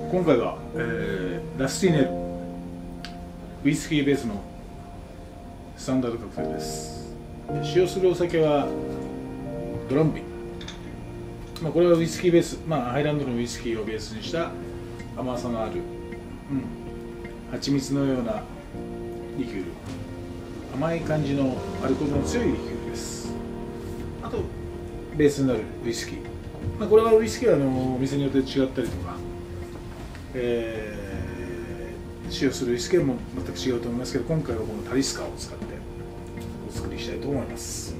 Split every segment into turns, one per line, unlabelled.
今回は、ラスティーネルウイスキーベースのスタンダードカクテルです。使用するお酒はドランビー、これはウイスキーベース、ハイランドのウイスキーをベースにした甘さのある、蜂蜜のようなリキュール、甘い感じのアルコールの強いリキュールです。あとベースになるウイスキー、これはウイスキーはお店によって違ったりとか、使用するウイスキーも全く違うと思いますけど、今回はこのタリスカを使ってお作りしたいと思います。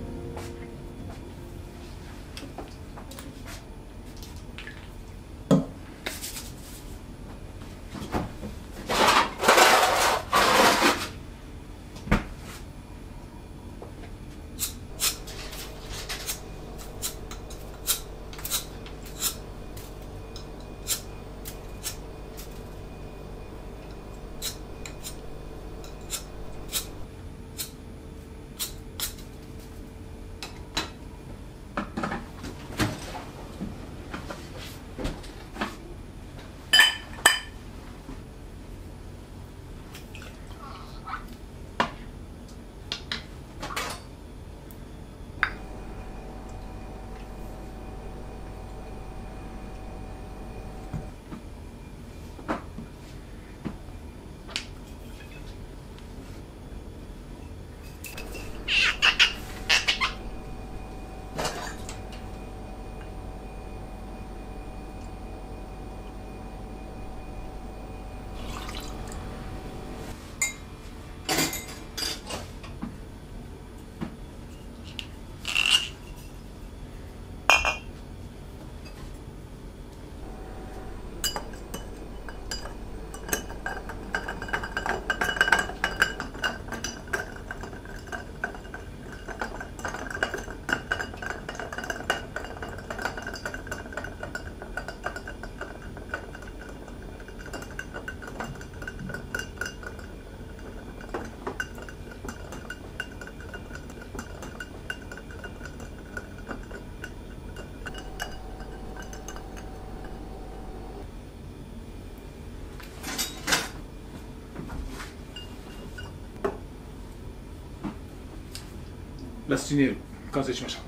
ラスティネール完成しました。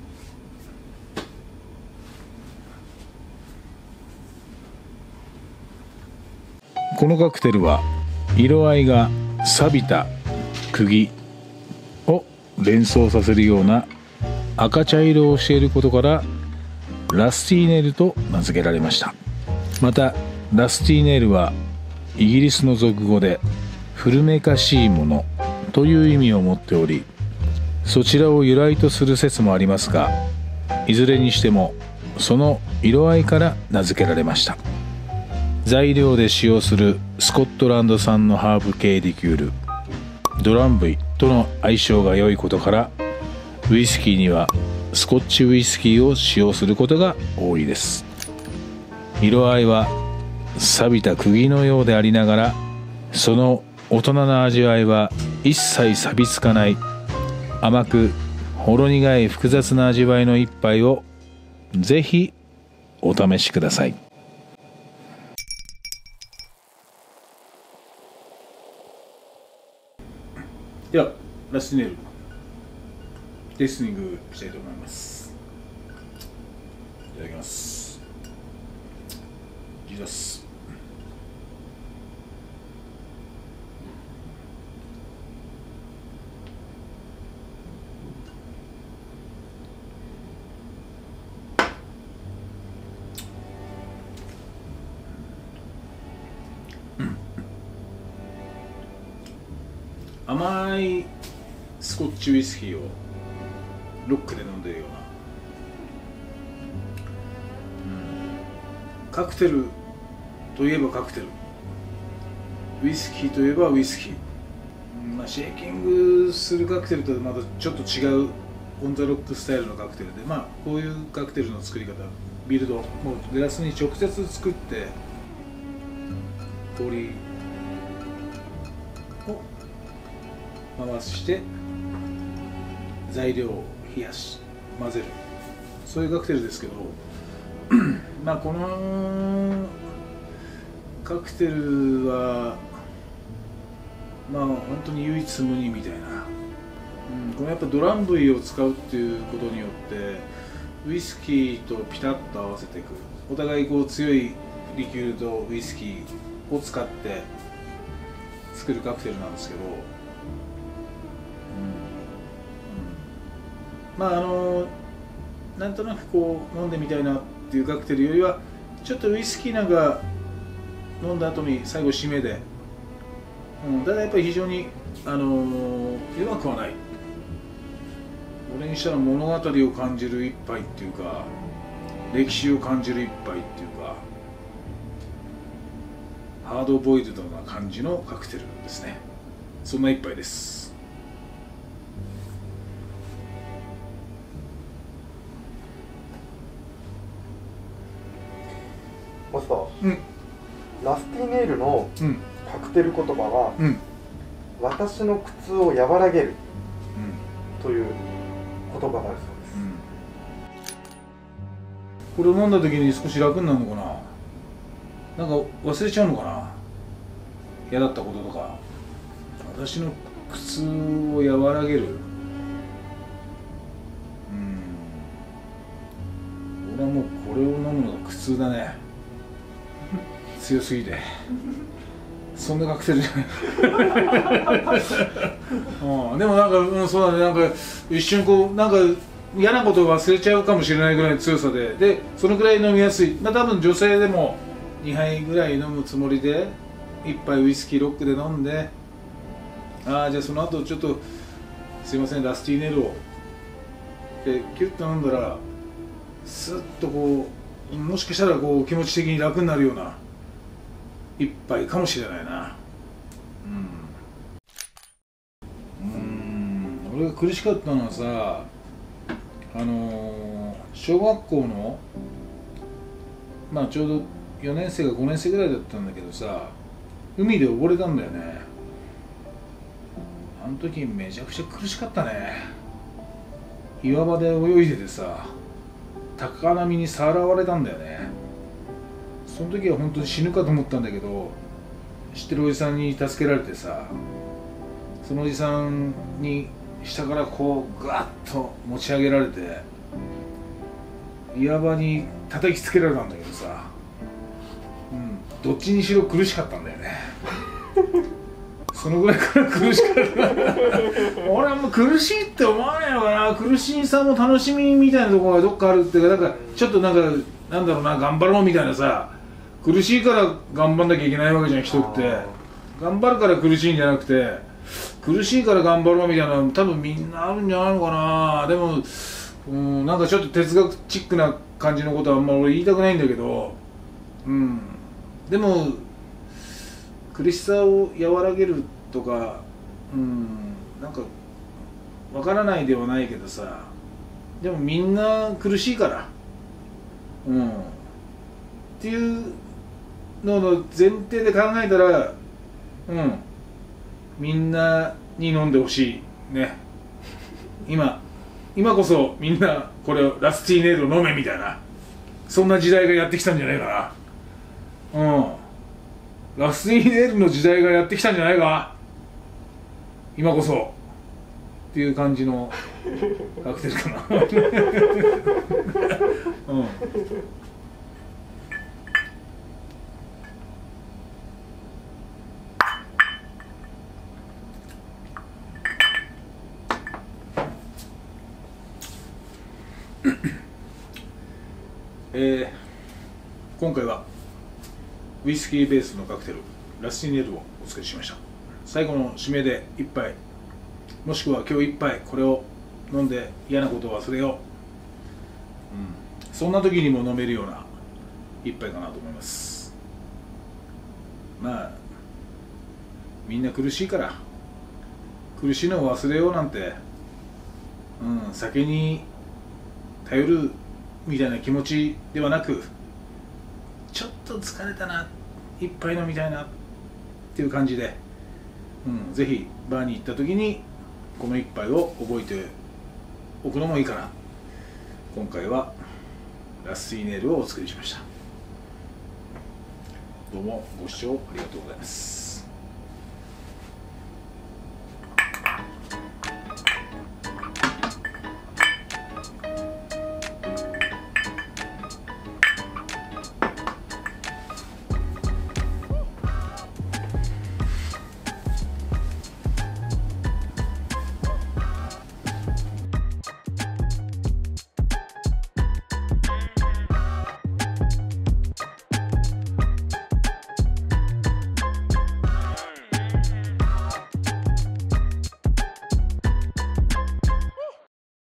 このカクテルは色合いが錆びた釘を連想させるような赤茶色をしていることからラスティーネールと名付けられました。またラスティーネールはイギリスの俗語で古めかしいものという意味を持っており、そちらを由来とする説もありますが、いずれにしてもその色合いから名付けられました。材料で使用するスコットランド産のハーブ系リキュールドランブイとの相性が良いことから、ウイスキーにはスコッチウイスキーを使用することが多いです。色合いは錆びた釘のようでありながら、その大人な味わいは一切錆びつかない甘くほろ苦い複雑な味わいの一杯をぜひお試しください。ではラスティネールテイスティングしたいと思います。いただきます。ジーザス。甘いスコッチウイスキーをロックで飲んでいるような、カクテルといえばカクテル、ウイスキーといえばウイスキー、シェーキングするカクテルとはまたちょっと違うオンザロックスタイルのカクテルで、こういうカクテルの作り方、ビルドもうグラスに直接作って氷を回して材料を冷やし混ぜる、そういうカクテルですけどこのカクテルはまあ本当に唯一無二みたいな、このやっぱドランブイを使うっていうことによってウイスキーとピタッと合わせていく、お互いこう強いリキュールとウイスキーを使って作るカクテルなんですけど、まあなんとなくこう飲んでみたいなっていうカクテルよりはちょっとウイスキーなんか飲んだ後に最後締めで、ただやっぱり非常に弱くはない。俺にしたら物語を感じる一杯っていうか、歴史を感じる一杯っていうか、ハードボイルドな感じのカクテルですね。そんな一杯です。
マスター、ラスティネールのカクテル言葉は、私の苦痛を和らげる、という言葉があるそうです。
これを飲んだ時に少し楽になるのかな、なんか忘れちゃうのかな、嫌だったこととか。私の苦痛を和らげる、俺はもうこれを飲むのが苦痛だね。強すぎてそんなカクテルじゃないでもなんか、そうだね、なんか一瞬こうなんか嫌なことを忘れちゃうかもしれないぐらいの強さで、そのぐらい飲みやすい。多分女性でも2杯ぐらい飲むつもりで1杯ウイスキーロックで飲んで、じゃあその後ちょっとすいませんラスティーネルをでキュッと飲んだらスッとこう、もしかしたらこう気持ち的に楽になるような一杯かもしれないな。俺が苦しかったのはさ、小学校のちょうど4年生か5年生ぐらいだったんだけどさ、海で溺れたんだよね。あの時めちゃくちゃ苦しかったね。岩場で泳いでてさ、高波にさらわれたんだよね。その時は本当に死ぬかと思ったんだけど、知ってるおじさんに助けられてさ、そのおじさんに下からこうガッと持ち上げられて岩場に叩きつけられたんだけどさ、どっちにしろ苦しかったんだよねそのぐらいから苦しかった俺はもう苦しいって思わないのかな。苦しさも楽しみみたいなところがどっかあるっていうか、なんかちょっとなんだろうな、頑張ろうみたいなさ、苦しいから頑張んなきゃいけないわけじゃん、人って。頑張るから苦しいんじゃなくて、苦しいから頑張ろうみたいなの多分みんなあるんじゃないのかな。でもなんかちょっと哲学チックな感じのことはあんま俺言いたくないんだけど、でも苦しさを和らげるとか、なんかわからないではないけどさ、でもみんな苦しいから、っていうのの前提で考えたら、みんなに飲んでほしいね。今こそみんなこれをラスティーネールを飲めみたいな、そんな時代がやってきたんじゃないかな。ラスティーネールの時代がやってきたんじゃないか、今こそっていう感じのカクテルかな今回はウイスキーベースのカクテルラスティネールをお作りしました。最後の締めで一杯、もしくは今日一杯これを飲んで嫌なことを忘れよう、そんな時にも飲めるような一杯かなと思います。みんな苦しいから、苦しいのを忘れようなんて、酒に頼るみたいな気持ちではなく、ちょっと疲れたな、一杯飲みたいなっていう感じで、ぜひバーに行った時にこの一杯を覚えておくのもいいかな。今回はラスティーネールをお作りしました。どうもご視聴ありがとうございます。